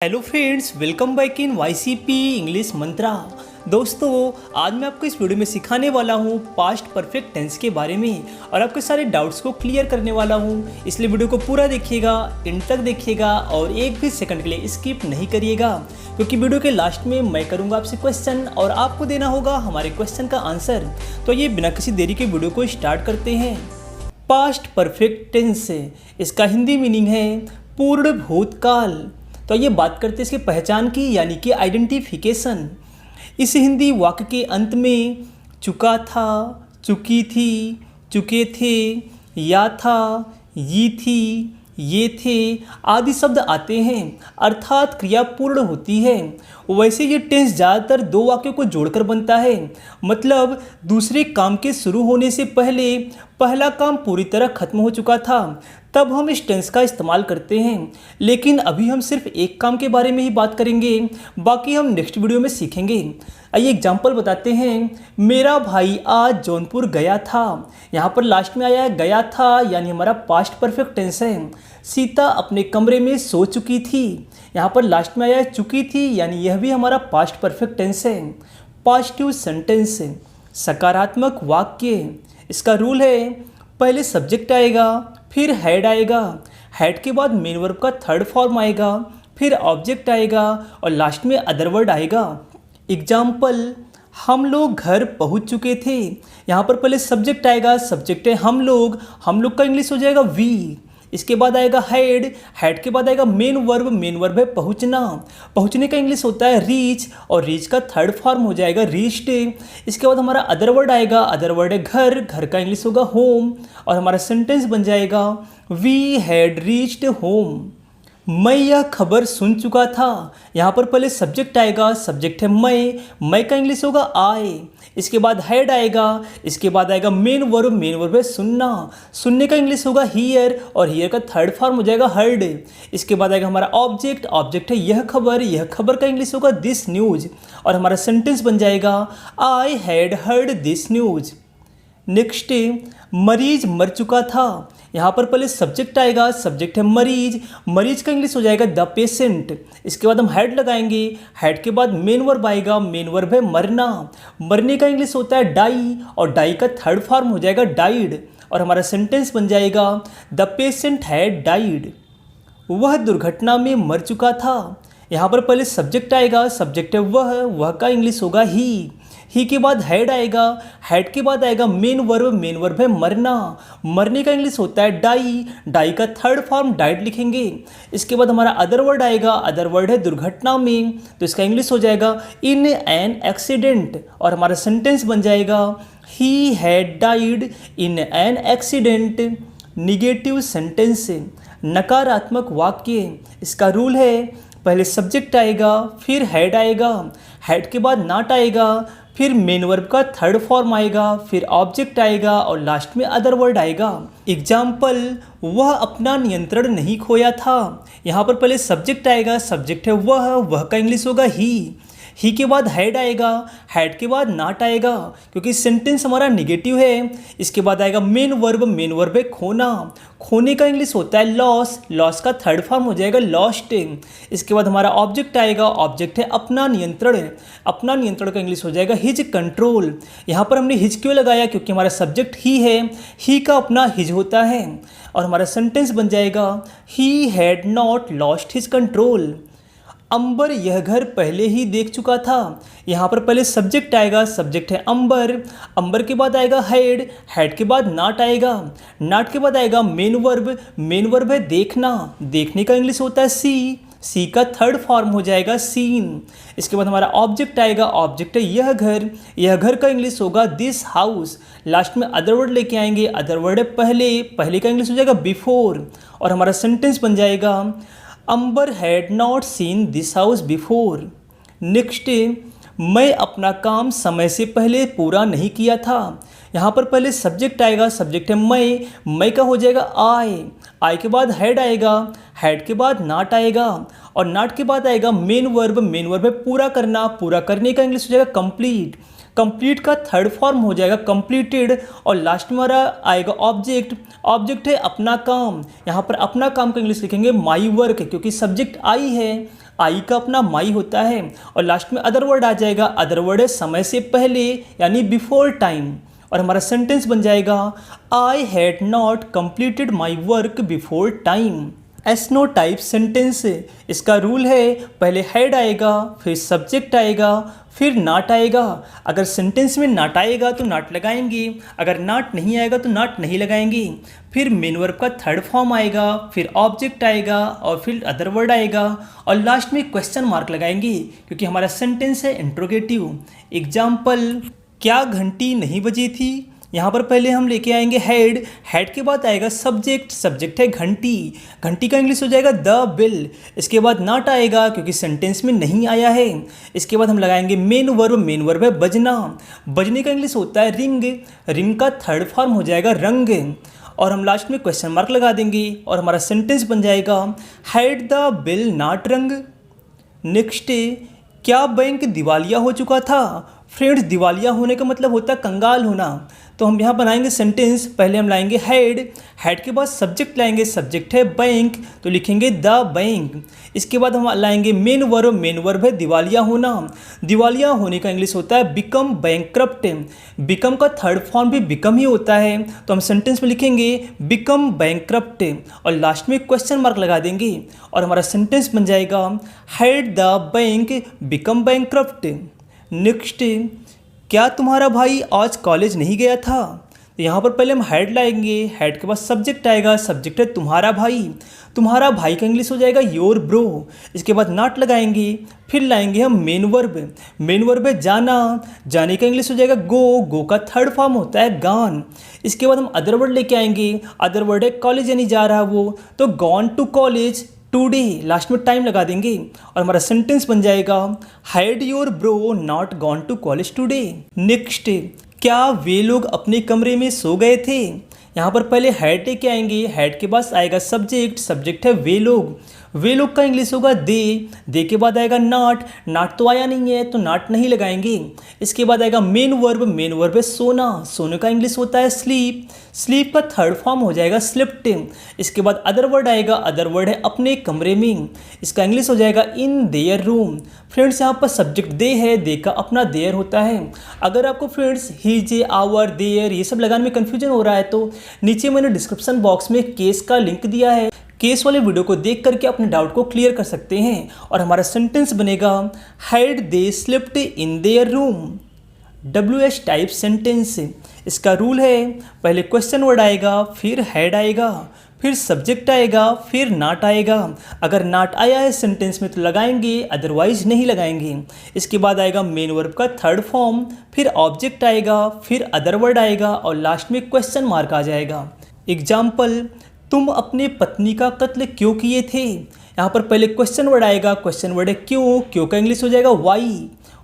Hello friends, welcome back in YCP English Mantra. दोस्तों, आज मैं आपको इस वीडियो में सिखाने वाला हूँ पास्ट परफेक्ट टेंस के बारे में और आपके सारे डाउट्स को क्लियर करने वाला हूँ। इसलिए वीडियो को पूरा देखिएगा, एंड तक देखिएगा और एक भी सेकंड के लिए स्किप नहीं करिएगा, क्योंकि वीडियो के लास्ट में मैं करूँगा आपसे क्वेश्चन और आपको देना होगा हमारे क्वेश्चन का आंसर। तो ये बिना किसी देरी के वीडियो को स्टार्ट करते हैं। पास्ट परफेक्ट टेंस, इसका हिंदी मीनिंग है पूर्ण भूतकाल। तो ये बात करते हैं इसकी पहचान की, यानी कि आइडेंटिफिकेशन। इस हिंदी वाक्य के अंत में चुका था, चुकी थी, चुके थे, या था, ये थी, ये थे आदि शब्द आते हैं, अर्थात क्रिया पूर्ण होती है। वैसे ये टेंस ज़्यादातर दो वाक्यों को जोड़कर बनता है, मतलब दूसरे काम के शुरू होने से पहले पहला काम पूरी तरह खत्म हो चुका था, तब हम इस टेंस का इस्तेमाल करते हैं। लेकिन अभी हम सिर्फ एक काम के बारे में ही बात करेंगे, बाकी हम नेक्स्ट वीडियो में सीखेंगे। आइए एग्जाम्पल बताते हैं। मेरा भाई आज जौनपुर गया था। यहाँ पर लास्ट में आया है गया था, यानी हमारा पास्ट परफेक्ट टेंस है। सीता अपने कमरे में सो चुकी थी। यहाँ पर लास्ट में आया है चुकी थी, यानी यह भी हमारा पास्ट परफेक्ट टेंस है। पॉजिटिव सेंटेंस, सकारात्मक वाक्य। इसका रूल है पहले सब्जेक्ट आएगा, फिर हेड आएगा, हेड के बाद मेन वर्ब का थर्ड फॉर्म आएगा, फिर ऑब्जेक्ट आएगा और लास्ट में अदर वर्ड आएगा। एग्जाम्पल, हम लोग घर पहुंच चुके थे। यहाँ पर पहले सब्जेक्ट आएगा, सब्जेक्ट है हम लोग का इंग्लिश हो जाएगा वी। इसके बाद आएगा हेड, हेड के बाद आएगा मेन वर्ब है पहुंचना, पहुंचने का इंग्लिश होता है रीच और रीच का थर्ड फॉर्म हो जाएगा रीच्ड। इसके बाद हमारा अदर वर्ड आएगा, अदर वर्ड है घर, घर का इंग्लिश होगा होम और हमारा सेंटेंस बन जाएगा वी हैड रीच्ड होम। मैं यह खबर सुन चुका था। यहाँ पर पहले सब्जेक्ट आएगा, सब्जेक्ट है मैं का इंग्लिश होगा आई। इसके बाद हेड आएगा, इसके बाद आएगा मेन वर्ब है सुनना, सुनने का इंग्लिश होगा हियर और हियर का थर्ड फॉर्म हो जाएगा हर्ड। इसके बाद आएगा हमारा ऑब्जेक्ट, ऑब्जेक्ट है यह खबर का इंग्लिश होगा दिस न्यूज और हमारा सेंटेंस बन जाएगा I had heard this news. Next, मरीज मर चुका था। यहाँ पर पहले सब्जेक्ट आएगा, सब्जेक्ट है मरीज का इंग्लिश हो जाएगा द पेशेंट। इसके बाद हम हेड लगाएंगे, हेड के बाद मेन वर्ब आएगा, मेन वर्ब है मरना, मरने का इंग्लिश होता है डाई और डाई का थर्ड फॉर्म हो जाएगा डाइड और हमारा सेंटेंस बन जाएगा द पेशेंट हैड डाइड। वह दुर्घटना में मर चुका था। यहाँ पर पहले सब्जेक्ट आएगा, सब्जेक्ट है वह का इंग्लिश होगा ही के बाद हेड आएगा, हेड के बाद आएगा मेन वर्ब है मरना, मरने का इंग्लिश होता है डाई का थर्ड फॉर्म डाइड लिखेंगे। इसके बाद हमारा अदर वर्ड आएगा, अदर वर्ड है दुर्घटना में, तो इसका इंग्लिश हो जाएगा इन एन एक्सीडेंट और हमारा सेंटेंस बन जाएगा he had died in an accident. Negative sentence, नकारात्मक वाक्य। इसका रूल है पहले सब्जेक्ट आएगा, फिर हेड आएगा, हेड के बाद नॉट आएगा, फिर मेन वर्ब का थर्ड फॉर्म आएगा, फिर ऑब्जेक्ट आएगा और लास्ट में अदर वर्ड आएगा। एग्जाम्पल, वह अपना नियंत्रण नहीं खोया था। यहाँ पर पहले सब्जेक्ट आएगा, सब्जेक्ट है वह का इंग्लिश होगा ही के बाद हेड आएगा, हेड के बाद नॉट आएगा क्योंकि सेंटेंस हमारा निगेटिव है। इसके बाद आएगा मेन वर्ब है खोना, खोने का इंग्लिश होता है लॉस का थर्ड फॉर्म हो जाएगा लॉस्ट। इसके बाद हमारा ऑब्जेक्ट आएगा, ऑब्जेक्ट है अपना नियंत्रण का इंग्लिश हो जाएगा हिज कंट्रोल। यहाँ पर हमने हिज क्यों लगाया, क्योंकि हमारा सब्जेक्ट ही है, ही का अपना हिज होता है और हमारा सेंटेंस बन जाएगा he had not lost his control. Ambar यह घर पहले ही देख चुका था। यहाँ पर पहले सब्जेक्ट आएगा, सब्जेक्ट है अंबर के बाद आएगा हेड के बाद नॉट आएगा, नॉट के बाद आएगा मेन वर्ब है देखने का इंग्लिश होता है सी का थर्ड फॉर्म हो जाएगा सीन। इसके बाद हमारा ऑब्जेक्ट आएगा, ऑब्जेक्ट है यह घर का इंग्लिश होगा दिस हाउस। लास्ट में अदर वर्ड लेके आएंगे, अदर वर्ड है पहले का इंग्लिश हो जाएगा बिफोर और हमारा सेंटेंस बन जाएगा Ambar had not seen this house before. Next, मैं अपना काम समय से पहले पूरा नहीं किया था। यहाँ पर पहले सब्जेक्ट आएगा, सब्जेक्ट है मैं का हो जाएगा आई के बाद हेड आएगा, हेड के बाद नॉट आएगा और नॉट के बाद आएगा मेन वर्ब है पूरा करने का इंग्लिश हो जाएगा कंप्लीट का थर्ड फॉर्म हो जाएगा कंप्लीटेड और लास्ट में हमारा आएगा ऑब्जेक्ट है अपना काम। यहाँ पर अपना काम का इंग्लिश लिखेंगे माई वर्क, क्योंकि सब्जेक्ट आई है, आई का अपना माई होता है और लास्ट में अदर वर्ड आ जाएगा। अदर वर्ड है समय से पहले यानी बिफोर टाइम। और हमारा सेंटेंस बन जाएगा I had not completed my work before time. एसनो टाइप सेंटेंस, इसका रूल है पहले हैड आएगा, फिर सब्जेक्ट आएगा, फिर नाट आएगा। अगर सेंटेंस में नाट आएगा तो नाट लगाएंगे, अगर नाट नहीं आएगा तो नाट नहीं लगाएंगे। फिर मेन वर्ब का थर्ड फॉर्म आएगा, फिर ऑब्जेक्ट आएगा और फिर अदर वर्ड आएगा और लास्ट में क्वेश्चन मार्क लगाएंगे क्योंकि हमारा सेंटेंस है इंट्रोगेटिव। एग्जाम्पल, क्या घंटी नहीं बजी थी? यहाँ पर पहले हम लेके आएंगे हैड, हैड के बाद आएगा सब्जेक्ट, सब्जेक्ट है घंटी, घंटी का इंग्लिश हो जाएगा द बेल। इसके बाद नॉट आएगा क्योंकि सेंटेंस में नहीं आया है। इसके बाद हम लगाएंगे मेन वर्ब है बजना, बजने का इंग्लिश होता है रिंग, रिंग का थर्ड फॉर्म हो जाएगा रंग। और हम लास्ट में क्वेश्चन मार्क लगा देंगे और हमारा सेंटेंस बन जाएगा हैड द बिल नॉट रंग। नेक्स्ट, क्या बैंक दिवालिया हो चुका था? फ्रेंड्स, दिवालिया होने का मतलब होता है कंगाल होना। तो हम यहाँ बनाएंगे सेंटेंस, पहले हम लाएंगे हैड, हैड के बाद सब्जेक्ट लाएंगे, सब्जेक्ट है बैंक तो लिखेंगे द बैंक। इसके बाद हम लाएंगे मेन वर्ब है दिवालिया होना, दिवालिया होने का इंग्लिश होता है बिकम बैंकक्रप्ट, बिकम का थर्ड फॉर्म भी बिकम ही होता है तो हम सेंटेंस में लिखेंगे बिकम बैंकक्रप्ट और लास्ट में क्वेश्चन मार्क लगा देंगे और हमारा सेंटेंस बन जाएगा had the bank become bankrupt. Next, क्या तुम्हारा भाई आज कॉलेज नहीं गया था? तो यहाँ पर पहले हम हैड लाएंगे, हैड के बाद सब्जेक्ट आएगा, सब्जेक्ट है तुम्हारा भाई, तुम्हारा भाई का इंग्लिश हो जाएगा योर ब्रो। इसके बाद नॉट लगाएंगे, फिर लाएंगे हम मेन वर्ब है जाना, जाने का इंग्लिश हो जाएगा गो का थर्ड फॉर्म होता है गॉन। इसके बाद हम अदर वर्ड लेके आएंगे, अदर वर्ड है कॉलेज यानी जा रहा वो, तो gone to college today, last में टाइम लगा देंगे और हमारा सेंटेंस बन जाएगा had your bro not gone to college today. Next, क्या वे लोग अपने कमरे में सो गए थे? यहाँ पर पहले हैड लेके आएंगे, हैड के बाद आएगा सब्जेक्ट, सब्जेक्ट है वे लोग का इंग्लिश होगा दे के बाद आएगा नॉट तो आया नहीं है तो नॉट नहीं लगाएंगे। इसके बाद आएगा मेन वर्ब है सोना, सोने का इंग्लिश होता है स्लीप का थर्ड फॉर्म हो जाएगा स्लिप्ट। इसके बाद अदर वर्ड आएगा, अदर वर्ड है अपने कमरे में, इसका इंग्लिश हो जाएगा इन देयर रूम। फ्रेंड्स, यहाँ पर सब्जेक्ट दे है, दे का अपना देयर होता है। अगर आपको फ्रेंड्स ही जे आवर देयर ये सब लगाने में कन्फ्यूजन हो रहा है तो नीचे मैंने डिस्क्रिप्शन बॉक्स में केस का लिंक दिया है, केस वाले वीडियो को देख करके अपने डाउट को क्लियर कर सकते हैं। और हमारा सेंटेंस बनेगा had they slipped in their room. WH type sentence, इसका रूल है पहले क्वेश्चन वर्ड आएगा, फिर हैड आएगा, फिर सब्जेक्ट आएगा, फिर नॉट आएगा। अगर नॉट आया है सेंटेंस में तो लगाएंगे, अदरवाइज नहीं लगाएंगे। इसके बाद आएगा मेन वर्ब का थर्ड फॉर्म, फिर ऑब्जेक्ट आएगा, फिर अदर वर्ड आएगा और लास्ट में क्वेश्चन मार्क आ जाएगा। एग्जाम्पल, तुम अपने पत्नी का कत्ल क्यों किए थे? यहाँ पर पहले क्वेश्चन वर्ड आएगा, क्वेश्चन वर्ड है क्यों का इंग्लिश हो जाएगा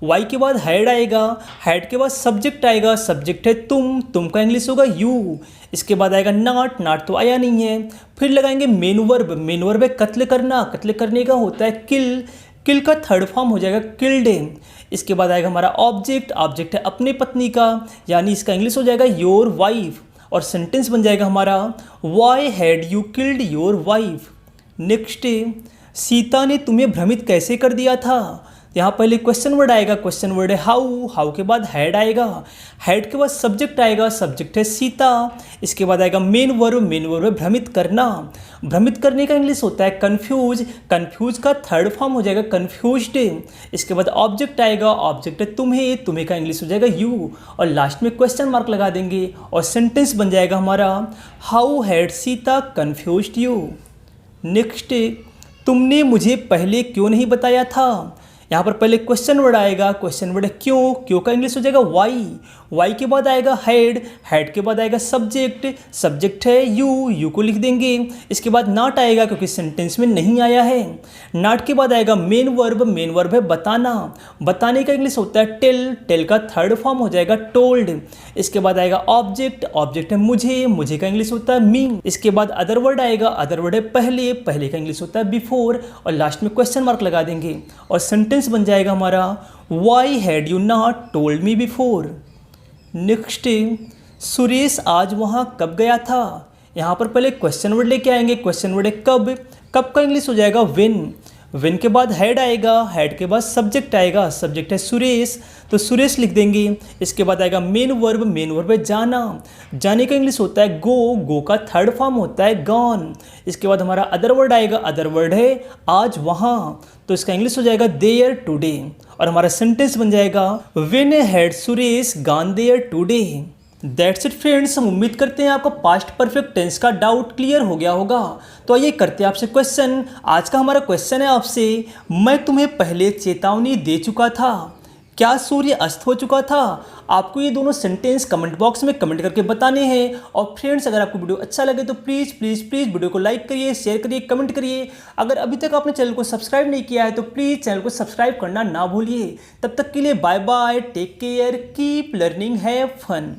वाई के बाद हैड आएगा, हैड के बाद सब्जेक्ट आएगा, सब्जेक्ट है तुम का इंग्लिश होगा यू। इसके बाद आएगा नॉट तो आया नहीं है, फिर लगाएंगे मेन वर्ब है कत्ल करने का होता है किल का थर्ड फॉर्म हो जाएगा किल्ड। इसके बाद आएगा हमारा ऑब्जेक्ट है अपने पत्नी का यानी इसका इंग्लिश हो जाएगा योर वाइफ और सेंटेंस बन जाएगा हमारा why had you killed your wife. Next, सीता ने तुम्हें भ्रमित कैसे कर दिया था? यहाँ पहले क्वेश्चन वर्ड आएगा, क्वेश्चन वर्ड है हाउ के बाद हैड आएगा, हैड के बाद सब्जेक्ट आएगा, सब्जेक्ट है सीता। इसके बाद आएगा मेन वर्ब है भ्रमित करने का इंग्लिश होता है कन्फ्यूज का थर्ड फॉर्म हो जाएगा कन्फ्यूज्ड। इसके बाद ऑब्जेक्ट आएगा, ऑब्जेक्ट है तुम्हें का इंग्लिश हो जाएगा यू और लास्ट में क्वेश्चन मार्क लगा देंगे और सेंटेंस बन जाएगा हमारा how had Sita confused you. Next, तुमने मुझे पहले क्यों नहीं बताया था? यहाँ पर पहले क्वेश्चन वर्ड आएगा, क्वेश्चन वर्ड है क्यों का इंग्लिश हो जाएगा वाई के बाद आएगा हैड के बाद आएगा सब्जेक्ट है यू को लिख देंगे। इसके बाद नॉट आएगा क्योंकि सेंटेंस में नहीं आया है, नॉट के बाद आएगा मेन वर्ब है बताने का इंग्लिश होता है टेल का थर्ड फॉर्म हो जाएगा टोल्ड। इसके बाद आएगा ऑब्जेक्ट है मुझे का इंग्लिश होता है मी। इसके बाद अदर वर्ड आएगा, अदर वर्ड है पहले का इंग्लिश होता है बिफोर और लास्ट में क्वेश्चन मार्क लगा देंगे और सेंटेंस बन जाएगा हमारा why had you not told me before. Next, Suresh आज वहाँ कब गया था? यहाँ पर पहले क्वेश्चन वर्ड लेके आएंगे, क्वेश्चन वर्ड है कब का इंग्लिश हो जाएगा व्हेन के बाद हेड आएगा, हेड के बाद सब्जेक्ट आएगा, सब्जेक्ट है सुरेश तो सुरेश लिख देंगे। इसके बाद आएगा मेन वर्ब है जाना, जाने का इंग्लिश होता है गो, गो का थर्ड फॉर्म होता है गॉन। इसके बाद हमारा अदर वर्ड आएगा, अदर वर्ड है आज वहाँ, तो इसका इंग्लिश हो जाएगा देयर टुडे। और हमारा सेंटेंस बन जाएगा when had Suresh gone there today. That's it friends, हम उम्मीद करते हैं आपको पास्ट परफेक्ट टेंस का डाउट क्लियर हो गया होगा। तो आइए करते हैं आपसे क्वेश्चन। आज का हमारा क्वेश्चन है आपसे, मैं तुम्हें पहले चेतावनी दे चुका था, क्या सूर्य अस्त हो चुका था? आपको ये दोनों सेंटेंस कमेंट बॉक्स में कमेंट करके बताने हैं। और फ्रेंड्स, अगर आपको वीडियो अच्छा लगे तो प्लीज़ प्लीज़ प्लीज़ वीडियो को लाइक करिए, शेयर करिए, कमेंट करिए। अगर अभी तक आपने चैनल को सब्सक्राइब नहीं किया है तो प्लीज़ चैनल को सब्सक्राइब करना ना भूलिए। तब तक के लिए bye bye, take care, keep learning, have fun.